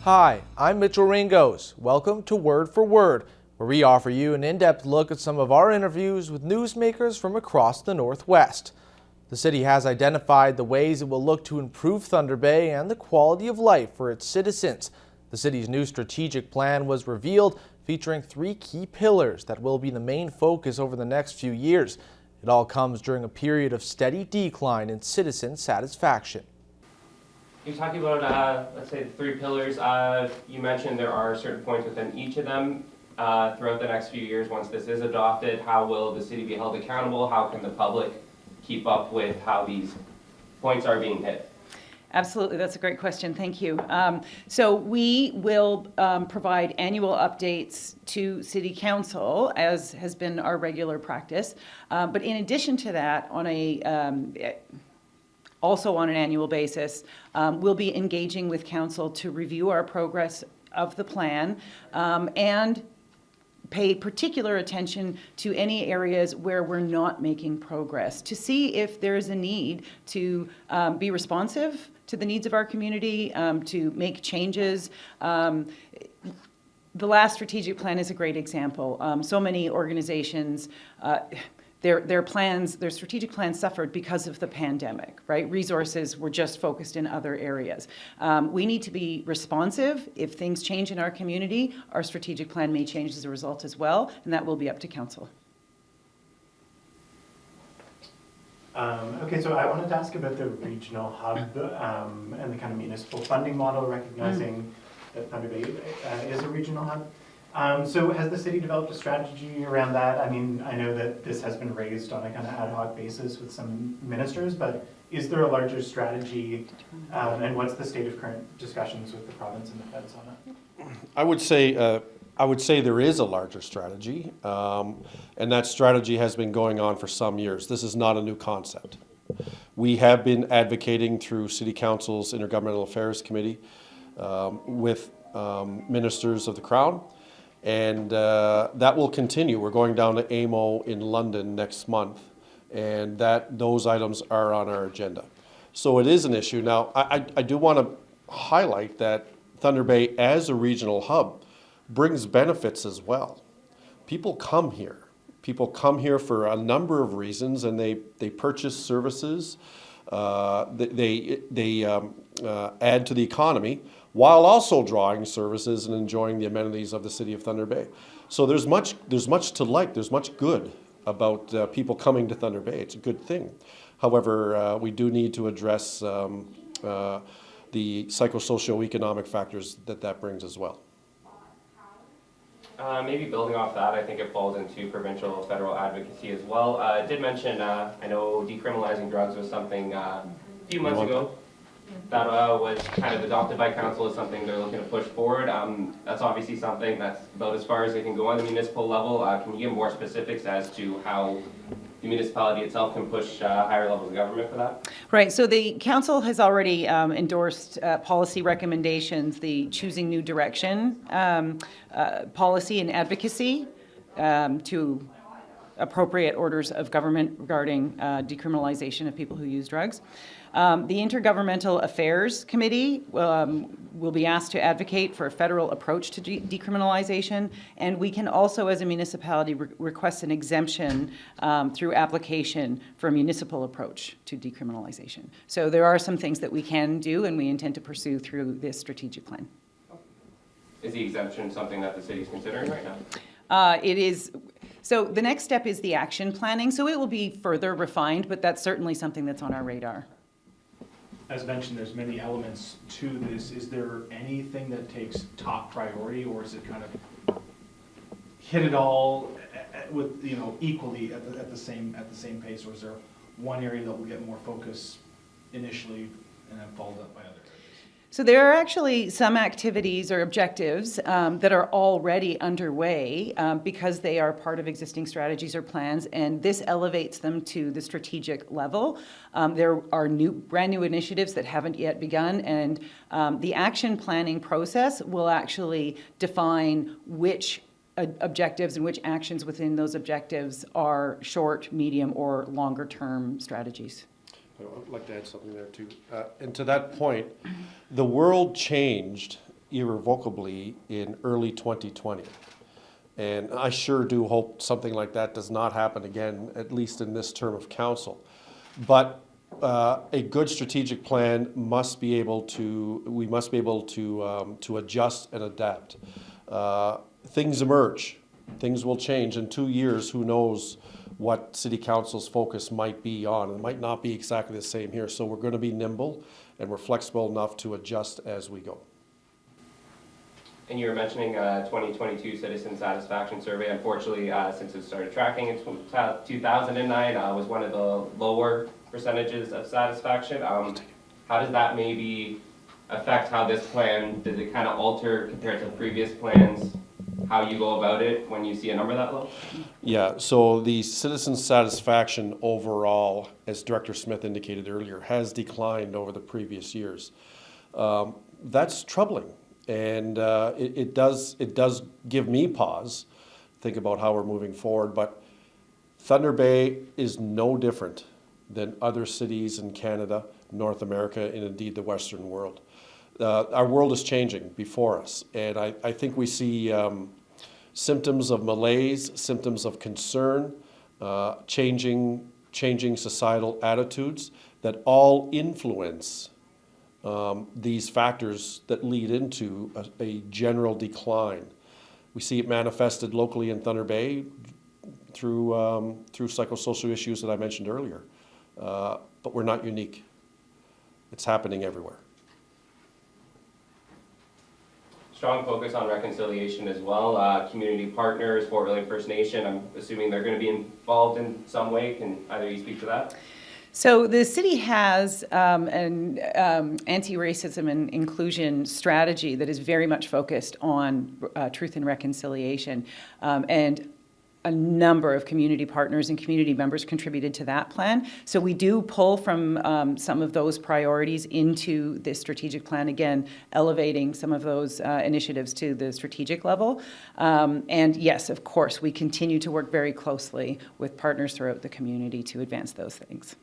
Hi, I'm Mitchell Ringos. Welcome to Word for Word, where we offer you an in-depth look at some of our interviews with newsmakers from across the Northwest. The city has identified the ways it will look to improve Thunder Bay and the quality of life for its citizens. The city's new strategic plan was revealed, featuring 3 key pillars that will be the main focus over the next few years. It all comes during a period of steady decline in citizen satisfaction. You're talking about, let's say, the 3 pillars. You mentioned there are certain points within each of them. Throughout the next few years, once this is adopted, how will the city be held accountable? How can the public keep up with how these points are being hit? Absolutely, that's a great question. Thank you. So we will provide annual updates to City Council, as has been our regular practice. But in addition to that, also on an annual basis, we'll be engaging with Council to review our progress of the plan and pay particular attention to any areas where we're not making progress, to see if there's a need to be responsive to the needs of our community, to make changes. The last strategic plan is a great example. So many organizations, their strategic plans suffered because of the pandemic, right? Resources were just focused in other areas. We need to be responsive. If things change in our community, our strategic plan may change as a result as well, and that will be up to Council. Okay, so I wanted to ask about the regional hub and the kind of municipal funding model, recognizing that Thunder Bay is a regional hub. So has the city developed a strategy around that? I mean, I know that this has been raised on a kind of ad hoc basis with some ministers, but is there a larger strategy? And what's the state of current discussions with the province and the feds on that? I would say there is a larger strategy, and that strategy has been going on for some years. This is not a new concept. We have been advocating through City Council's Intergovernmental Affairs Committee with ministers of the Crown, and that will continue. We're going down to AMO in London next month, and those items are on our agenda. So it is an issue. Now, I do want to highlight that Thunder Bay as a regional hub brings benefits as well. People come here. People come here for a number of reasons, and they purchase services. They add to the economy while also drawing services and enjoying the amenities of the city of Thunder Bay. So there's much to like. There's much good about people coming to Thunder Bay. It's a good thing. However, we do need to address the psychosocioeconomic factors that brings as well. Maybe building off that, I think it falls into provincial federal advocacy as well. I did mention, I know decriminalizing drugs was something a few months ago that was kind of adopted by council as something they're looking to push forward. That's obviously something that's about as far as they can go on the municipal level. Can you give more specifics as to how the municipality itself can push higher levels of government for that? Right, so the council has already endorsed policy recommendations, the Choosing New Direction policy and advocacy to appropriate orders of government regarding decriminalization of people who use drugs. The Intergovernmental Affairs Committee will be asked to advocate for a federal approach to decriminalization, and we can also, as a municipality, request an exemption through application for a municipal approach to decriminalization. So there are some things that we can do, and we intend to pursue through this strategic plan. Is the exemption something that the city is considering right now? It is. So the next step is the action planning. So it will be further refined, but that's certainly something that's on our radar. As mentioned, there's many elements to this. Is there anything that takes top priority, or is it kind of hit it all with equally at the same pace, or is there one area that will get more focus initially and then followed up by others? So there are actually some activities or objectives that are already underway because they are part of existing strategies or plans, and this elevates them to the strategic level. There are brand new initiatives that haven't yet begun, and the action planning process will actually define which objectives and which actions within those objectives are short, medium, or longer term strategies. I'd like to add something there too. And to that point, the world changed irrevocably in early 2020. And I sure do hope something like that does not happen again, at least in this term of council. But a good strategic plan must be able to, we must be able to adjust and adapt. Things emerge, things will change. In 2 years, who knows what City Council's focus might be on. It might not be exactly the same here. So we're going to be nimble and we're flexible enough to adjust as we go. And you were mentioning 2022 citizen satisfaction survey. Unfortunately, since it started tracking in 2009, was one of the lower percentages of satisfaction. How does that maybe affect how this plan, does it kind of alter compared to previous plans, how you go about it when you see a number that low? Yeah, so the citizen satisfaction overall, as Director Smith indicated earlier, has declined over the previous years. That's troubling. And it does give me pause, think about how we're moving forward. But Thunder Bay is no different than other cities in Canada, North America, and indeed the Western world. Our world is changing before us, and I think we see symptoms of malaise, symptoms of concern, changing societal attitudes that all influence these factors that lead into a general decline. We see it manifested locally in Thunder Bay through psychosocial issues that I mentioned earlier. But we're not unique. It's happening everywhere. Strong focus on reconciliation as well. Community partners, Fort William First Nation, I'm assuming they're going to be involved in some way. Can either of you speak to that? So the city has an anti-racism and inclusion strategy that is very much focused on truth and reconciliation, and a number of community partners and community members contributed to that plan. So we do pull from some of those priorities into this strategic plan, again, elevating some of those initiatives to the strategic level. And yes, of course, we continue to work very closely with partners throughout the community to advance those things.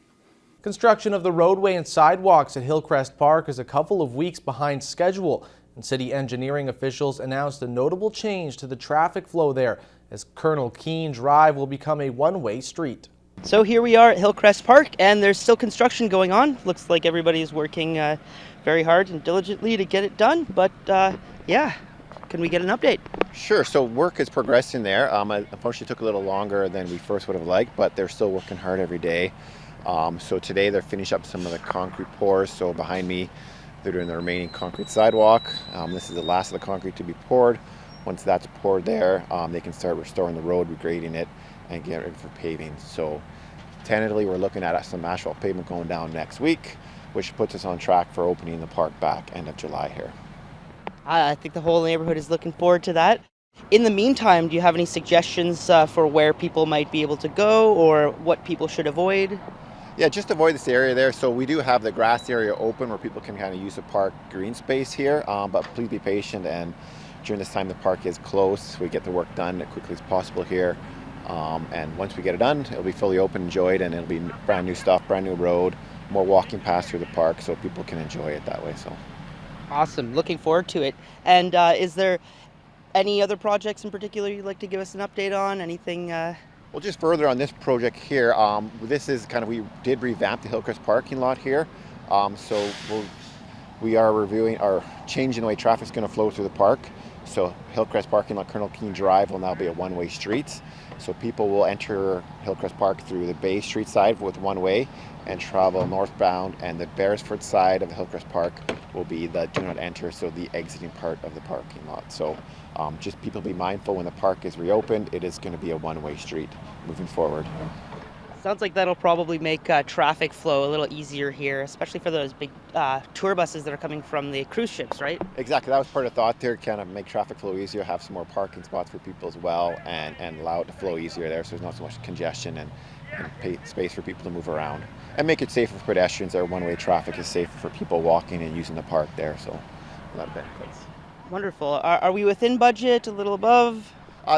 Construction of the roadway and sidewalks at Hillcrest Park is a couple of weeks behind schedule, and city engineering officials announced a notable change to the traffic flow there, as Colonel Keene Drive will become a one-way street. So here we are at Hillcrest Park, and there's still construction going on. Looks like everybody is working very hard and diligently to get it done, but yeah, can we get an update? Sure, so work is progressing there. Unfortunately, it took a little longer than we first would have liked, but they're still working hard every day. So today they're finishing up some of the concrete pours. So behind me, they're doing the remaining concrete sidewalk. This is the last of the concrete to be poured. Once that's poured there, they can start restoring the road, regrading it, and get ready for paving. So tentatively, we're looking at some asphalt pavement going down next week, which puts us on track for opening the park back end of July here. I think the whole neighborhood is looking forward to that. In the meantime, do you have any suggestions for where people might be able to go or what people should avoid? Yeah, just avoid this area there. So we do have the grass area open where people can kind of use the park green space here, but please be patient, and during this time the park is closed. We get the work done as quickly as possible here, and once we get it done, it'll be fully open, enjoyed, and it'll be brand new stuff, brand new road, more walking paths through the park so people can enjoy it that way. So Awesome, looking forward to it. And is there any other projects in particular you'd like to give us an update on? Anything? Well, just further on this project here, this is kind of, we did revamp the Hillcrest parking lot here. So we are reviewing or changing the way traffic's going to flow through the park. So Hillcrest parking lot, Colonel Keene Drive will now be a one-way street. So people will enter Hillcrest Park through the Bay Street side with one way and travel northbound, and the Beresford side of the Hillcrest Park will be the do not enter, so the exiting part of the parking lot. So just people be mindful when the park is reopened, it is going to be a one-way street moving forward. Sounds like that'll probably make traffic flow a little easier here, especially for those big tour buses that are coming from the cruise ships, right? Exactly, that was part of the thought there, kind of make traffic flow easier, have some more parking spots for people as well, and allow it to flow easier there so there's not so much congestion and space for people to move around. And make it safer for pedestrians there. One-way traffic is safer for people walking and using the park there, so a lot of benefits. Wonderful. Are we within budget, a little above?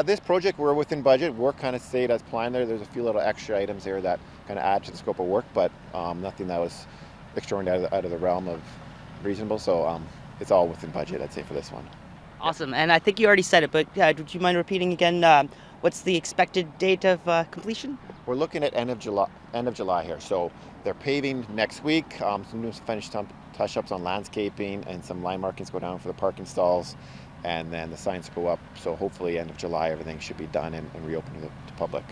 This project, we're within budget. Work kind of stayed as planned there. There's a few little extra items there that kind of add to the scope of work, but nothing that was extraordinary out of the realm of reasonable. So it's all within budget, I'd say, for this one. Awesome. And I think you already said it, but would you mind repeating again? What's the expected date of completion? We're looking at end of July here. So they're paving next week. Some new finished touch-ups on landscaping, and some line markings go down for the parking stalls, and then the signs go up. So hopefully end of July everything should be done and reopened to the public.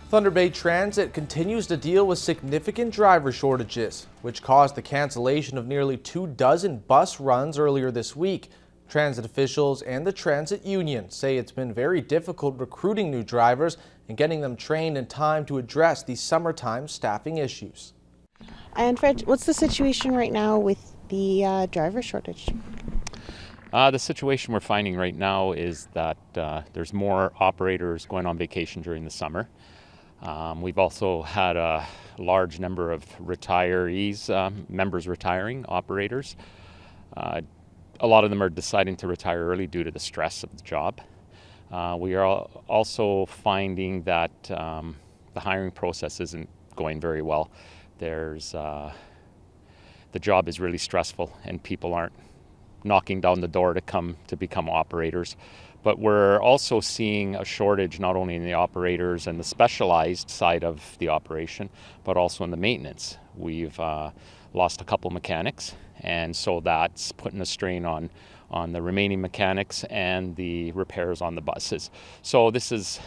Thunder Bay Transit continues to deal with significant driver shortages, which caused the cancellation of nearly 24 bus runs earlier this week. Transit officials and the transit union say it's been very difficult recruiting new drivers and getting them trained in time to address these summertime staffing issues. And Fred, what's the situation right now with the driver shortage? The situation we're finding right now is that there's more operators going on vacation during the summer. We've also had a large number of retirees, members retiring, operators. A lot of them are deciding to retire early due to the stress of the job. We are also finding that the hiring process isn't going very well. The job is really stressful and people aren't knocking down the door to become operators. But we're also seeing a shortage not only in the operators and the specialized side of the operation, but also in the maintenance. We've lost a couple mechanics, and so that's putting a strain on the remaining mechanics and the repairs on the buses. So this is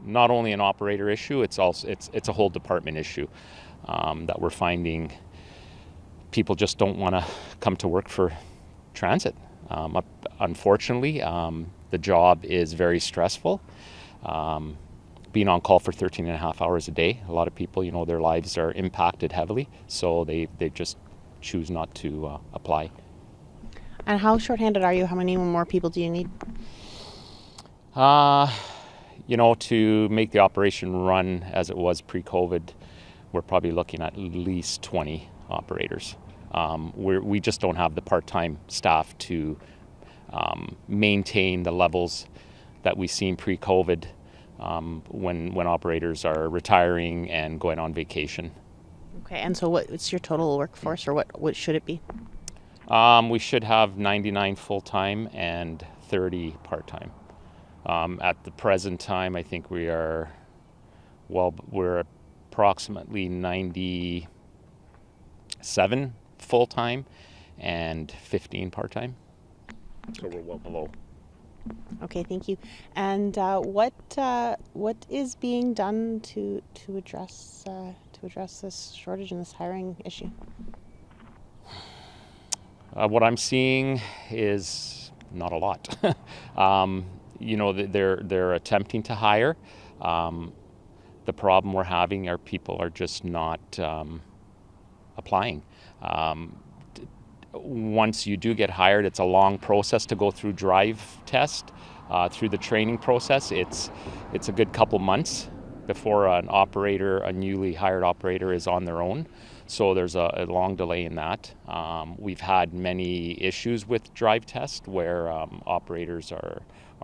not only an operator issue, it's a whole department issue that we're finding people just don't want to come to work for transit. Unfortunately, the job is very stressful. Being on call for 13 and a half hours a day, a lot of people, their lives are impacted heavily, so they just choose not to apply. And how short-handed are you? How many more people do you need? To make the operation run as it was pre-COVID, we're probably looking at least 20 operators. We just don't have the part-time staff to maintain the levels that we've seen pre-COVID when operators are retiring and going on vacation. Okay, and so what's your total workforce, or what should it be? We should have 99 full-time and 30 part-time. At the present time, I think we're approximately 97 full-time and 15 part-time. So we're well below. Okay, thank you. And what is being done to address this shortage and this hiring issue? What I'm seeing is not a lot. They're attempting to hire. The problem we're having are people are just not applying. Once you do get hired, it's a long process to go through drive test, through the training process. It's a good couple months before a newly hired operator is on their own. So there's a long delay in that. We've had many issues with drive test where operators are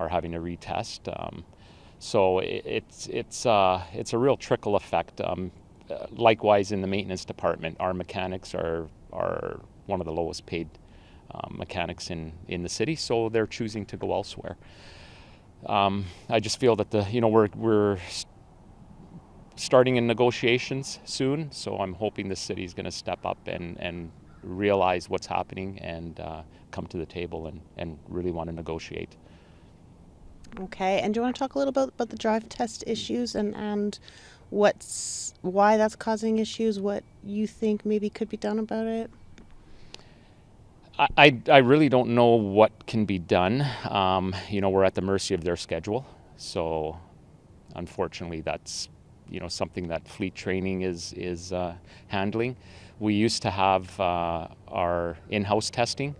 having to retest. So it's a real trickle effect. Likewise, in the maintenance department, our mechanics are one of the lowest paid mechanics in the city, so they're choosing to go elsewhere. I just feel that we're starting in negotiations soon, so I'm hoping the city is going to step up and realize what's happening and come to the table and really want to negotiate. Okay, and do you want to talk a little bit about the drive test issues and why that's causing issues, what you think maybe could be done about it? I really don't know what can be done. We're at the mercy of their schedule. So unfortunately, that's, something that fleet training is handling. We used to have our in-house testing,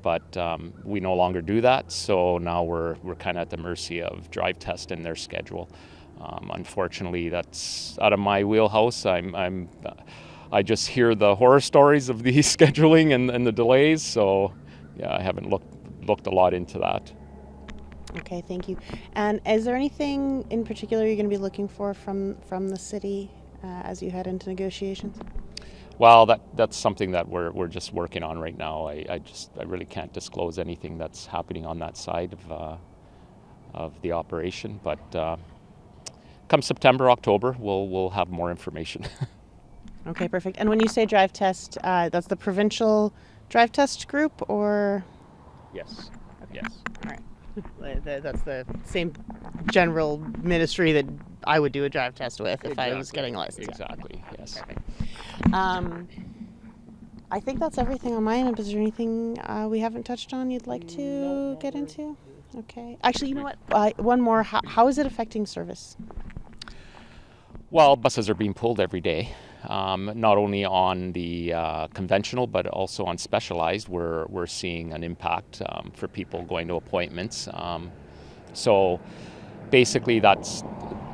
but we no longer do that. So now we're kind of at the mercy of drive test and their schedule. Unfortunately, that's out of my wheelhouse. I just hear the horror stories of the scheduling and the delays, so yeah, I haven't looked a lot into that. Okay, thank you. And is there anything in particular you're going to be looking for from the city as you head into negotiations? Well, that's something that we're just working on right now. I really can't disclose anything that's happening on that side of the operation, but come September, October, we'll have more information. Okay, perfect. And when you say drive test, that's the provincial drive test group, or? Yes. Okay. Yes. All right. That's the same general ministry that I would do a drive test with if I was getting a license. Exactly. Yeah. Okay. Yes. Perfect. I think that's everything on my end. Is there anything we haven't touched on you'd like to get into? Okay. Actually, you know what? One more. How is it affecting service? Well, buses are being pulled every day, not only on the conventional, but also on specialized. We're seeing an impact for people going to appointments. So basically, that's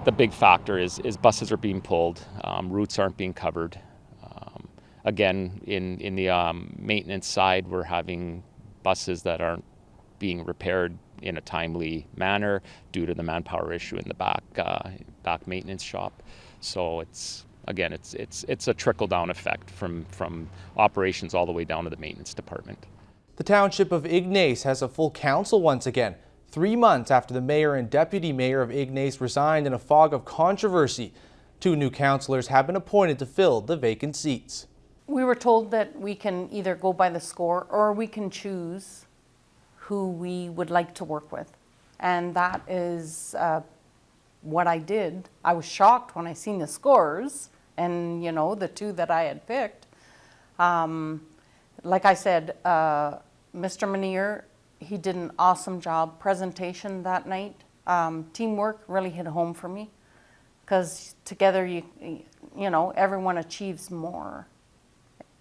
the big factor is buses are being pulled, routes aren't being covered. Again, in the maintenance side, we're having buses that aren't being repaired in a timely manner due to the manpower issue in the back maintenance shop. So it's a trickle-down effect from operations all the way down to the maintenance department. The township of Ignace has a full council once again, 3 months after the mayor and deputy mayor of Ignace resigned in a fog of controversy. 2 new councillors have been appointed to fill the vacant seats. We were told that we can either go by the score or we can choose who we would like to work with. And that is what I did. I was shocked when I seen the scores and, you know, the 2 that I had picked. Like I said, Mr. Manier, he did an awesome job. Presentation that night. Teamwork really hit home for me because together, you know, everyone achieves more,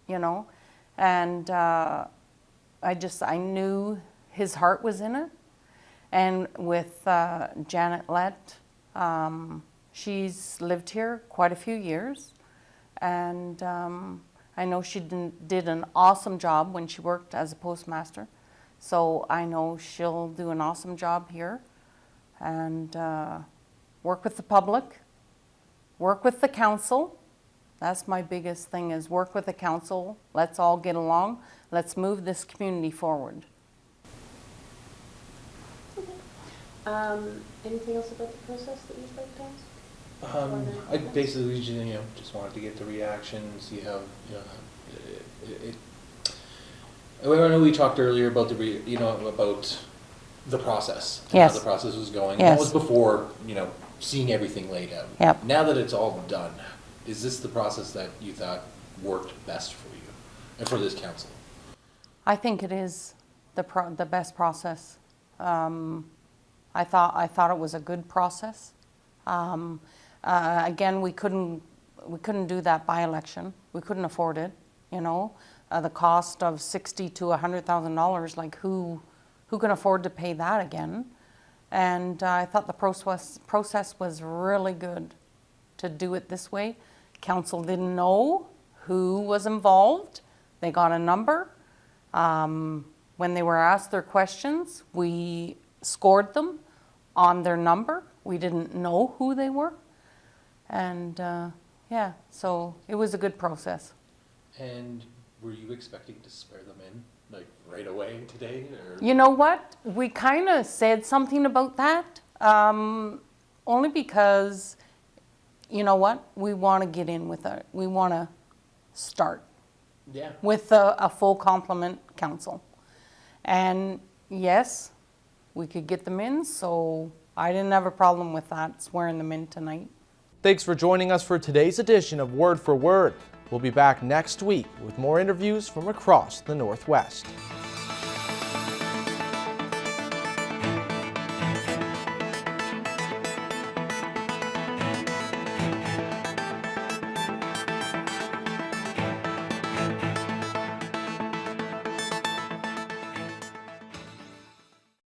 you know. And I knew his heart was in it. And with Janet Lett, she's lived here quite a few years, and I know she did an awesome job when she worked as a postmaster, so I know she'll do an awesome job here, and work with the public, work with the council. That's my biggest thing, is work with the council. Let's all get along. Let's move this community forward. Anything else about the process that you'd like to ask? I basically just wanted to get the reaction, see how I know we talked earlier about about the process, and Yes. how the process was going. Yes. That was before seeing everything laid out. Yep. Now that it's all done, is this the process that you thought worked best for you and for this council? I think it is the best process. I thought it was a good process. Again, we couldn't do that by-election. We couldn't afford it. You know, the cost of $60,000 to $100,000. Like who can afford to pay that again? And I thought the process was really good to do it this way. Council didn't know who was involved. They got a number. When they were asked their questions, we scored them on their number. We didn't know who they were. And yeah, so it was a good process. And were you expecting to swear them in like right away today? Or? You know what? We kind of said something about that, only because, you know what? We want to get in with it. We want to start with a full complement council. And yes, we could get them in, so I didn't have a problem with that, swearing them in tonight. Thanks for joining us for today's edition of Word for Word. We'll be back next week with more interviews from across the Northwest.